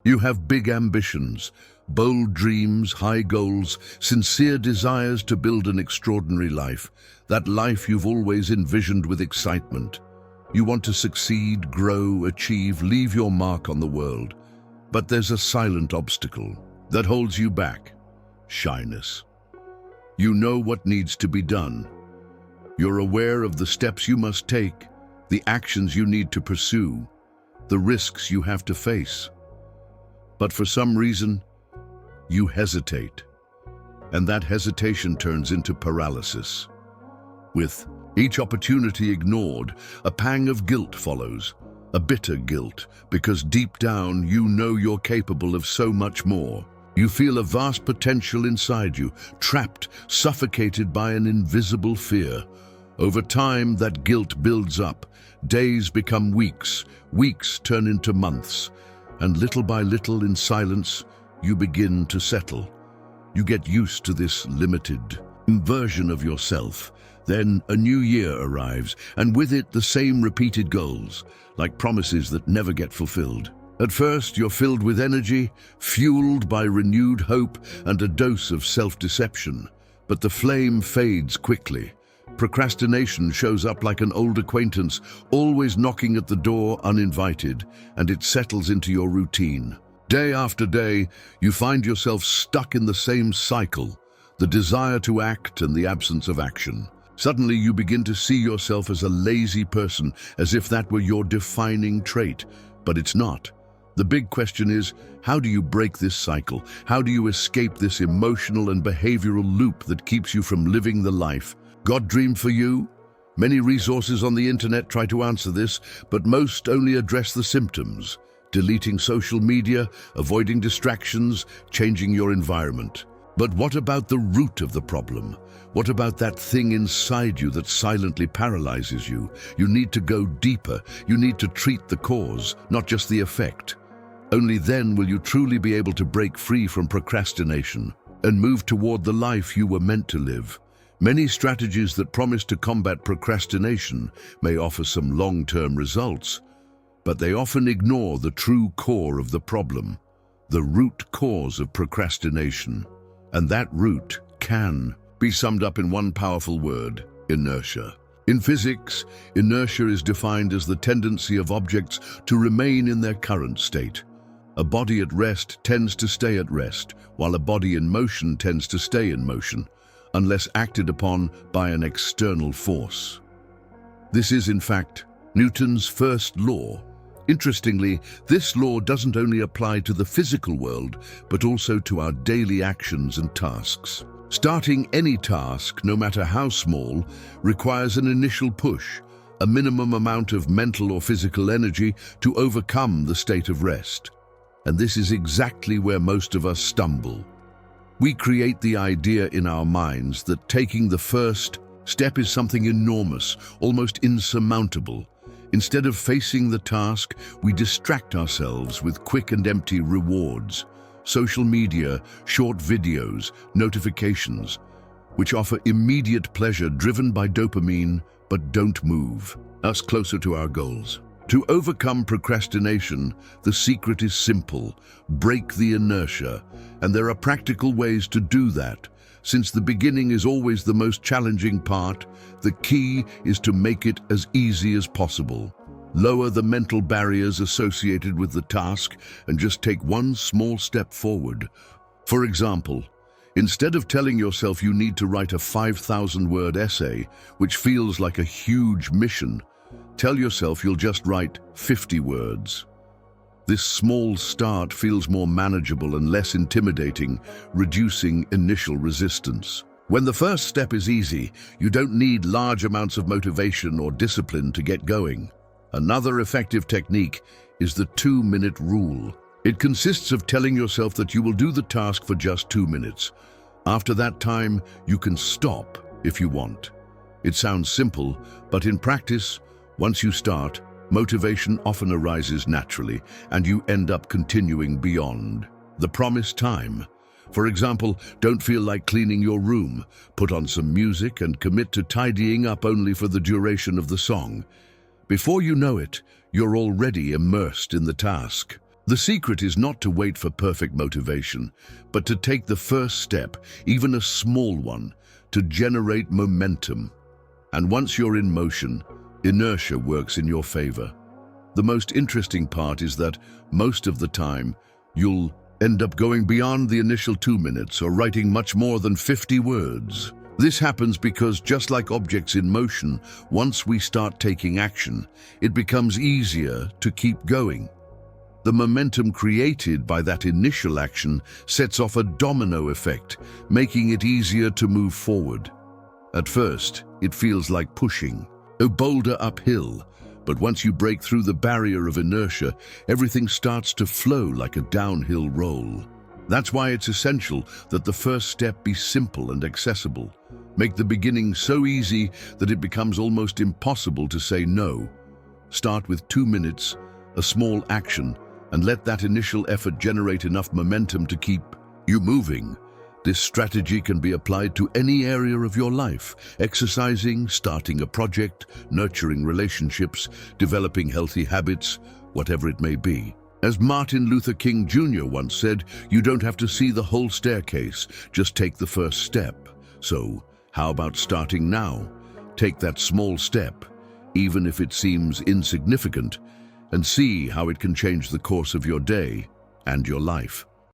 You have big ambitions, bold dreams, high goals, sincere desires to build an extraordinary life, that life you've always envisioned with excitement. You want to succeed, grow, achieve, leave your mark on the world. But there's a silent obstacle that holds you back: shyness. You know what needs to be done. You're aware of the steps you must take, the actions you need to pursue, the risks you have to face. But for some reason, you hesitate. And that hesitation turns into paralysis. With each opportunity ignored, a pang of guilt follows. A bitter guilt, because deep down you know you're capable of so much more. You feel a vast potential inside you, trapped, suffocated by an invisible fear. Over time, that guilt builds up. Days become weeks, weeks turn into months, and little by little, in silence, you begin to settle. You get used to this limited version of yourself. Then a new year arrives, and with it the same repeated goals, like promises that never get fulfilled. At first, you're filled with energy, fueled by renewed hope and a dose of self-deception. But the flame fades quickly. Procrastination shows up like an old acquaintance, always knocking at the door uninvited, and it settles into your routine. Day after day, you find yourself stuck in the same cycle, the desire to act and the absence of action. Suddenly, you begin to see yourself as a lazy person, as if that were your defining trait. But it's not. The big question is, how do you break this cycle? How do you escape this emotional and behavioral loop that keeps you from living the life God dreamed for you? Many resources on the internet try to answer this, but most only address the symptoms: deleting social media, avoiding distractions, changing your environment. But what about the root of the problem? What about that thing inside you that silently paralyzes you? You need to go deeper. You need to treat the cause, not just the effect. Only then will you truly be able to break free from procrastination and move toward the life you were meant to live. Many strategies that promise to combat procrastination may offer some long-term results, but they often ignore the true core of the problem, the root cause of procrastination. And that root can be summed up in one powerful word: inertia. In physics, inertia is defined as the tendency of objects to remain in their current state. A body at rest tends to stay at rest, while a body in motion tends to stay in motion, unless acted upon by an external force. This is, in fact, Newton's first law. Interestingly, this law doesn't only apply to the physical world, but also to our daily actions and tasks. Starting any task, no matter how small, requires an initial push, a minimum amount of mental or physical energy to overcome the state of rest. And this is exactly where most of us stumble. We create the idea in our minds that taking the first step is something enormous, almost insurmountable. Instead of facing the task, we distract ourselves with quick and empty rewards. Social media, short videos, notifications, which offer immediate pleasure driven by dopamine, but don't move us closer to our goals. To overcome procrastination, the secret is simple: break the inertia. And there are practical ways to do that. Since the beginning is always the most challenging part, the key is to make it as easy as possible. Lower the mental barriers associated with the task and just take one small step forward. For example, instead of telling yourself you need to write a 5,000-word essay, which feels like a huge mission, tell yourself you'll just write 50 words. This small start feels more manageable and less intimidating, reducing initial resistance. When the first step is easy, you don't need large amounts of motivation or discipline to get going. Another effective technique is the 2-minute rule. It consists of telling yourself that you will do the task for just 2 minutes. After that time, you can stop if you want. It sounds simple, but in practice, once you start, motivation often arises naturally, and you end up continuing beyond the promised time. For example, don't feel like cleaning your room. Put on some music and commit to tidying up only for the duration of the song. Before you know it, you're already immersed in the task. The secret is not to wait for perfect motivation, but to take the first step, even a small one, to generate momentum. And once you're in motion, inertia works in your favor. The most interesting part is that most of the time, you'll end up going beyond the initial 2 minutes or writing much more than 50 words. This happens because, just like objects in motion, once we start taking action, it becomes easier to keep going. The momentum created by that initial action sets off a domino effect, making it easier to move forward. At first, it feels like pushing a boulder uphill, but once you break through the barrier of inertia, everything starts to flow like a downhill roll. That's why it's essential that the first step be simple and accessible. Make the beginning so easy that it becomes almost impossible to say no. Start with 2 minutes, a small action, and let that initial effort generate enough momentum to keep you moving. This strategy can be applied to any area of your life: exercising, starting a project, nurturing relationships, developing healthy habits, whatever it may be. As Martin Luther King Jr. once said, you don't have to see the whole staircase, just take the first step. So, how about starting now? Take that small step, even if it seems insignificant, and see how it can change the course of your day and your life.